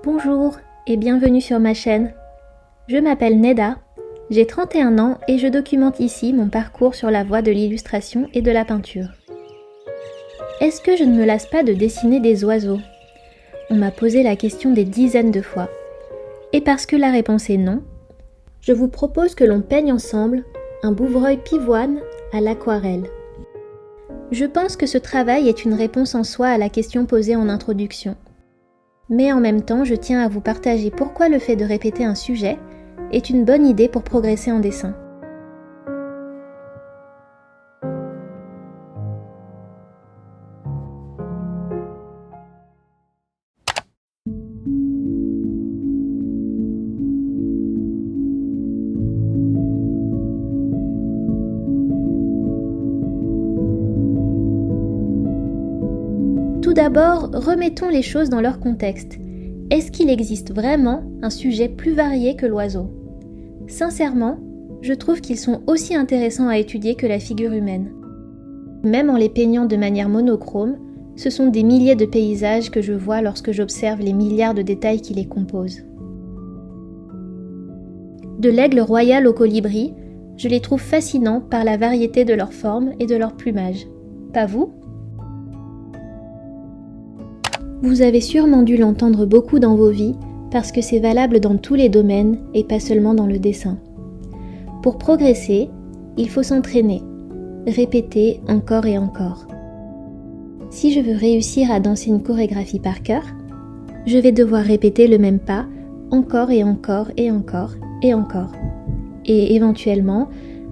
Bonjour et bienvenue sur ma chaîne. Je m'appelle Neda, j'ai 31 ans et je documente ici mon parcours sur la voie de l'illustration et de la peinture. Est-ce que je ne me lasse pas de dessiner des oiseaux? On m'a posé la question des dizaines de fois. Et parce que la réponse est non, je vous propose que l'on peigne ensemble un bouvreuil pivoine à l'aquarelle. Je pense que ce travail est une réponse en soi à la question posée en introduction. Mais en même temps, je tiens à vous partager pourquoi le fait de répéter un sujet est une bonne idée pour progresser en dessin. Tout d'abord, remettons les choses dans leur contexte. Est-ce qu'il existe vraiment un sujet plus varié que l'oiseau? Sincèrement, je trouve qu'ils sont aussi intéressants à étudier que la figure humaine. Même en les peignant de manière monochrome, ce sont des milliers de paysages que je vois lorsque j'observe les milliards de détails qui les composent. De l'aigle royal au colibri, je les trouve fascinants par la variété de leurs formes et de leur plumage. Pas vous? Vous avez sûrement dû l'entendre beaucoup dans vos vies parce que c'est valable dans tous les domaines et pas seulement dans le dessin. Pour progresser, il faut s'entraîner, répéter encore et encore. Si je veux réussir à danser une chorégraphie par cœur, je vais devoir répéter le même pas encore et encore et encore et encore. Et éventuellement,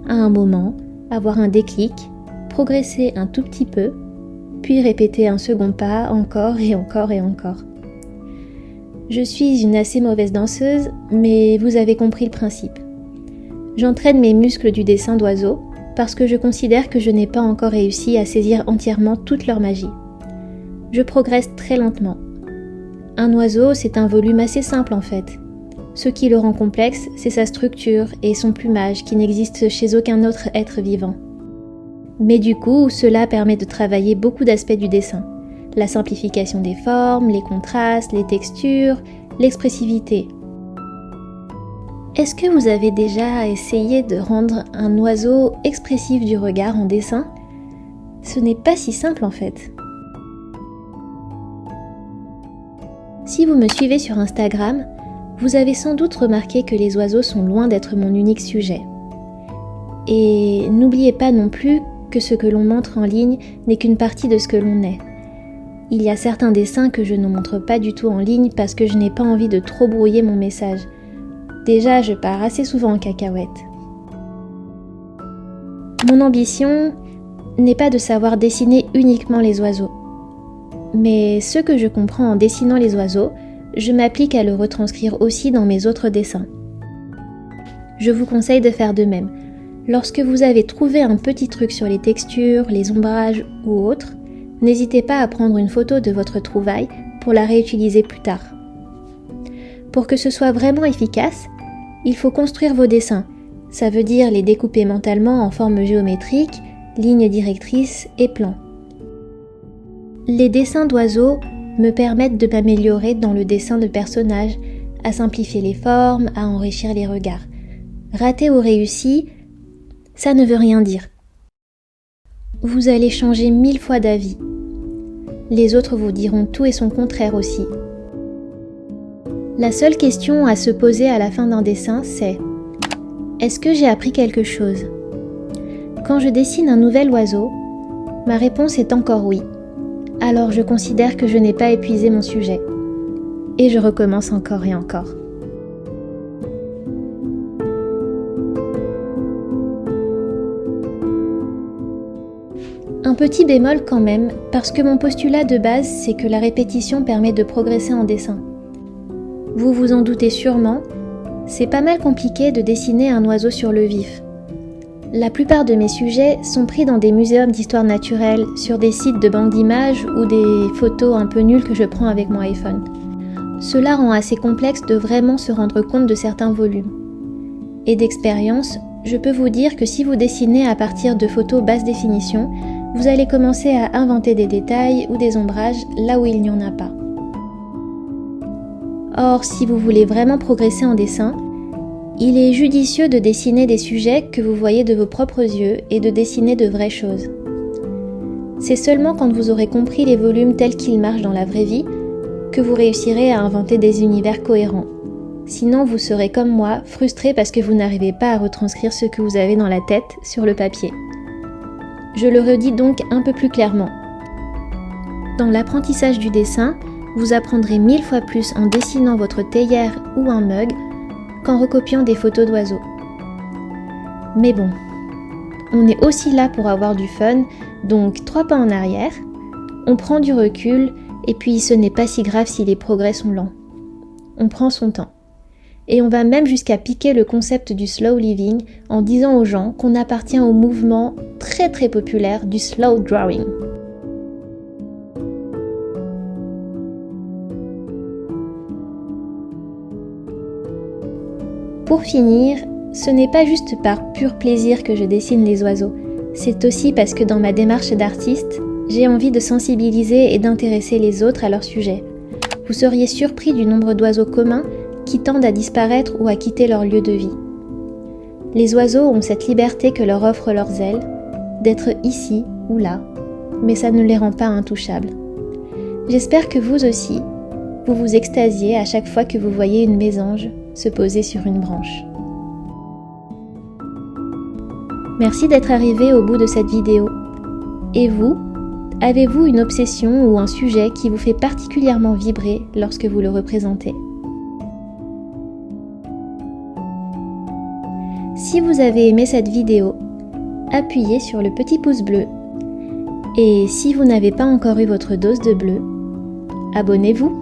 à un moment, avoir un déclic, progresser un tout petit peu, puis répéter un second pas encore et encore et encore. Je suis une assez mauvaise danseuse, mais vous avez compris le principe. J'entraîne mes muscles du dessin d'oiseaux parce que je considère que je n'ai pas encore réussi à saisir entièrement toute leur magie. Je progresse très lentement. Un oiseau, c'est un volume assez simple en fait. Ce qui le rend complexe, c'est sa structure et son plumage qui n'existe chez aucun autre être vivant. Mais du coup, cela permet de travailler beaucoup d'aspects du dessin. La simplification des formes, les contrastes, les textures, l'expressivité. Est-ce que vous avez déjà essayé de rendre un oiseau expressif du regard en dessin? Ce n'est pas si simple en fait. Si vous me suivez sur Instagram, vous avez sans doute remarqué que les oiseaux sont loin d'être mon unique sujet. Et n'oubliez pas non plus que ce que l'on montre en ligne n'est qu'une partie de ce que l'on est. Il y a certains dessins que je ne montre pas du tout en ligne parce que je n'ai pas envie de trop brouiller mon message. Déjà, je pars assez souvent en cacahuète. Mon ambition n'est pas de savoir dessiner uniquement les oiseaux. Mais ce que je comprends en dessinant les oiseaux, je m'applique à le retranscrire aussi dans mes autres dessins. Je vous conseille de faire de même. Lorsque vous avez trouvé un petit truc sur les textures, les ombrages ou autres, n'hésitez pas à prendre une photo de votre trouvaille pour la réutiliser plus tard. Pour que ce soit vraiment efficace, il faut construire vos dessins. Ça veut dire les découper mentalement en formes géométriques, lignes directrices et plans. Les dessins d'oiseaux me permettent de m'améliorer dans le dessin de personnages, à simplifier les formes, à enrichir les regards. Raté ou réussi, ça ne veut rien dire. Vous allez changer 1000 fois d'avis. Les autres vous diront tout et son contraire aussi. La seule question à se poser à la fin d'un dessin, c'est: est-ce que j'ai appris quelque chose? Quand je dessine un nouvel oiseau, ma réponse est encore oui. Alors je considère que je n'ai pas épuisé mon sujet. Et je recommence encore et encore. Un petit bémol quand même, parce que mon postulat de base, c'est que la répétition permet de progresser en dessin. Vous vous en doutez sûrement, c'est pas mal compliqué de dessiner un oiseau sur le vif. La plupart de mes sujets sont pris dans des muséums d'histoire naturelle, sur des sites de banques d'images ou des photos un peu nulles que je prends avec mon iPhone. Cela rend assez complexe de vraiment se rendre compte de certains volumes. Et d'expérience, je peux vous dire que si vous dessinez à partir de photos basse définition, vous allez commencer à inventer des détails ou des ombrages là où il n'y en a pas. Or, si vous voulez vraiment progresser en dessin, il est judicieux de dessiner des sujets que vous voyez de vos propres yeux et de dessiner de vraies choses. C'est seulement quand vous aurez compris les volumes tels qu'ils marchent dans la vraie vie que vous réussirez à inventer des univers cohérents. Sinon, vous serez comme moi, frustré parce que vous n'arrivez pas à retranscrire ce que vous avez dans la tête sur le papier. Je le redis donc un peu plus clairement. Dans l'apprentissage du dessin, vous apprendrez 1000 fois plus en dessinant votre théière ou un mug qu'en recopiant des photos d'oiseaux. Mais bon, on est aussi là pour avoir du fun, donc 3 pas en arrière, on prend du recul et puis ce n'est pas si grave si les progrès sont lents. On prend son temps. Et on va même jusqu'à piquer le concept du slow living en disant aux gens qu'on appartient au mouvement très très populaire du slow drawing. Pour finir, ce n'est pas juste par pur plaisir que je dessine les oiseaux, c'est aussi parce que dans ma démarche d'artiste, j'ai envie de sensibiliser et d'intéresser les autres à leur sujet. Vous seriez surpris du nombre d'oiseaux communs qui tendent à disparaître ou à quitter leur lieu de vie. Les oiseaux ont cette liberté que leur offrent leurs ailes, d'être ici ou là, mais ça ne les rend pas intouchables. J'espère que vous aussi, vous vous extasiez à chaque fois que vous voyez une mésange se poser sur une branche. Merci d'être arrivé au bout de cette vidéo. Et vous, avez-vous une obsession ou un sujet qui vous fait particulièrement vibrer lorsque vous le représentez ? Si vous avez aimé cette vidéo, appuyez sur le petit pouce bleu. Et si vous n'avez pas encore eu votre dose de bleu, abonnez-vous.